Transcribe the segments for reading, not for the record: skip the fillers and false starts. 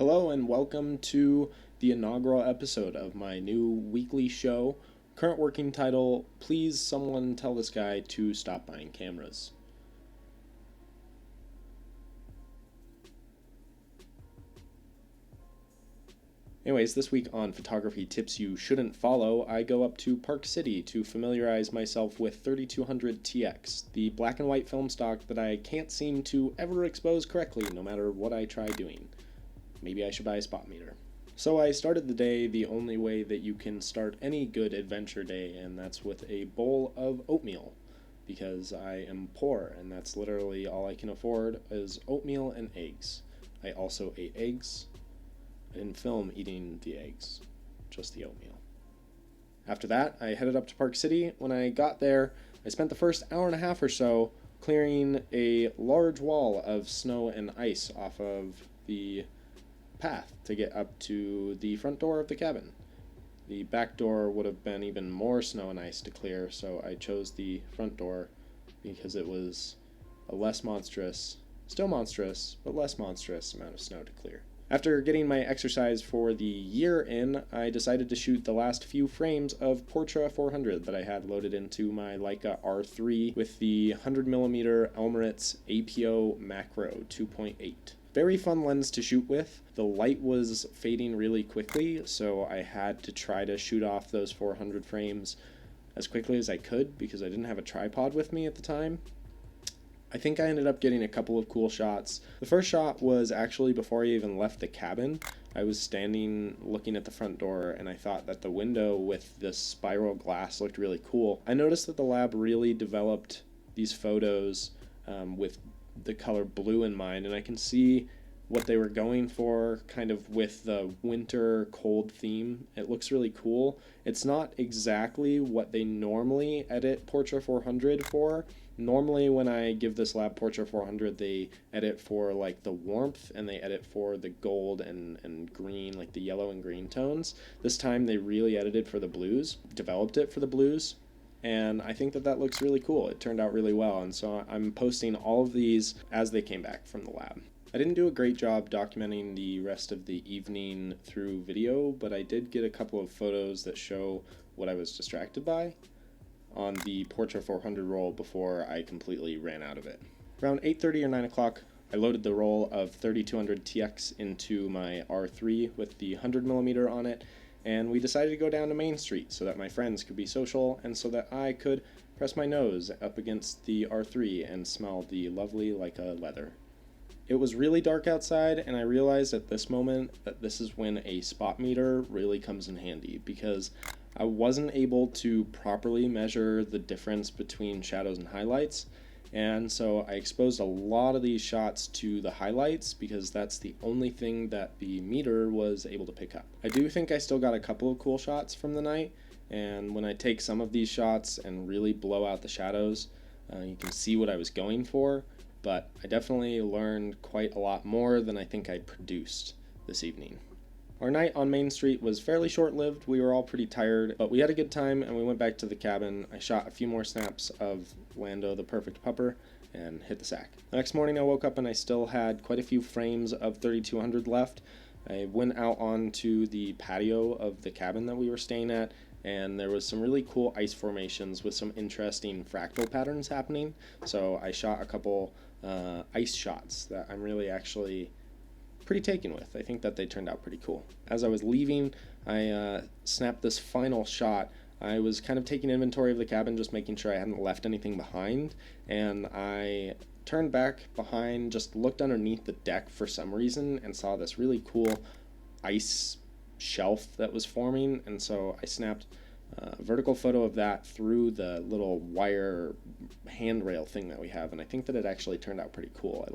Hello and welcome to the inaugural episode of my new weekly show. Current working title, Please Someone Tell This Guy to Stop Buying Cameras. Anyways, this week on Photography Tips You Shouldn't Follow, I go up to Park City to familiarize myself with 3200 TX, the black and white film stock that I can't seem to ever expose correctly no matter what I try doing. Maybe I should buy a spot meter. So I started the day the only way that you can start any good adventure day, and that's with a bowl of oatmeal, because I am poor and that's literally all I can afford is oatmeal and eggs. I also ate eggs. I didn't film eating the eggs, just the oatmeal. After that, I headed up to Park City. When I got there, I spent the first hour and a half or so clearing a large wall of snow and ice off of the path to get up to the front door of the cabin. The back door would have been even more snow and ice to clear, so I chose the front door because it was a less monstrous, still monstrous, but less monstrous amount of snow to clear. After getting my exercise for the year in, I decided to shoot the last few frames of Portra 400 that I had loaded into my Leica R3 with the 100mm Elmaritz APO Macro 2.8. Very fun lens to shoot with. The light was fading really quickly, so I had to try to shoot off those 400 frames as quickly as I could because I didn't have a tripod with me at the time. I think I ended up getting a couple of cool shots. The first shot was actually before I even left the cabin. I was standing looking at the front door and I thought that the window with this spiral glass looked really cool. I noticed that the lab really developed these photos with the color blue in mind, and I can see what they were going for kind of with the winter cold theme. It looks really cool. It's not exactly what they normally edit Portra 400 for. Normally when I give this lab Portra 400, they edit for like the warmth and they edit for the gold and green, like the yellow and green tones. This time they really edited for the blues, developed it for the blues. And I think that looks really cool. It turned out really well, and so I'm posting all of these as they came back from the lab. I didn't do a great job documenting the rest of the evening through video, but I did get a couple of photos that show what I was distracted by on the Portra 400 roll before I completely ran out of it. Around 8:30 or 9 o'clock, I loaded the roll of 3200 TX into my R3 with the 100mm on it, and we decided to go down to Main Street so that my friends could be social and so that I could press my nose up against the R3 and smell the lovely Leica leather. It was really dark outside, and I realized at this moment that this is when a spot meter really comes in handy, because I wasn't able to properly measure the difference between shadows and highlights, and so I exposed a lot of these shots to the highlights because that's the only thing that the meter was able to pick up. I do think I still got a couple of cool shots from the night, and when I take some of these shots and really blow out the shadows, you can see what I was going for, but I definitely learned quite a lot more than I think I produced this evening. Our night on Main Street was fairly short-lived. We were all pretty tired, but we had a good time and we went back to the cabin. I shot a few more snaps of Lando the Perfect Pupper and hit the sack. The next morning I woke up and I still had quite a few frames of 3200 left. I went out onto the patio of the cabin that we were staying at, and there was some really cool ice formations with some interesting fractal patterns happening. So I shot a couple ice shots that I'm really actually pretty taken with. I think that they turned out pretty cool. As I was leaving, I snapped this final shot. I was kind of taking inventory of the cabin, just making sure I hadn't left anything behind, and I turned back behind, just looked underneath the deck for some reason, and saw this really cool ice shelf that was forming, and so I snapped a vertical photo of that through the little wire handrail thing that we have, and I think that it actually turned out pretty cool.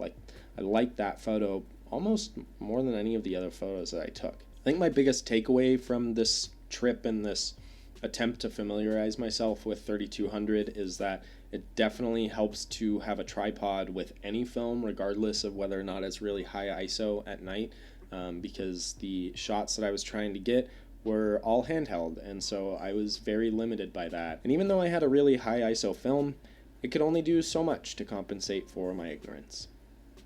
I like that photo almost more than any of the other photos that I took. I think my biggest takeaway from this trip and this attempt to familiarize myself with 3200 is that it definitely helps to have a tripod with any film, regardless of whether or not it's really high ISO at night, because the shots that I was trying to get were all handheld, and so I was very limited by that. And even though I had a really high ISO film, it could only do so much to compensate for my ignorance.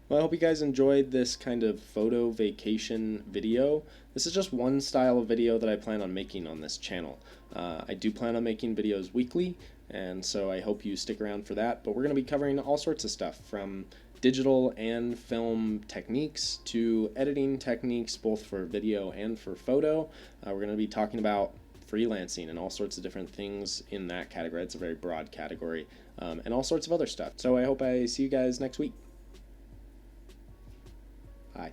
Well, I hope you guys enjoyed this kind of photo vacation video. This is just one style of video that I plan on making on this channel. I do plan on making videos weekly, and so I hope you stick around for that. But we're going to be covering all sorts of stuff, from digital and film techniques to editing techniques, both for video and for photo. We're going to be talking about freelancing and all sorts of different things in that category. It's a very broad category, and all sorts of other stuff. So I hope I see you guys next week. Bye.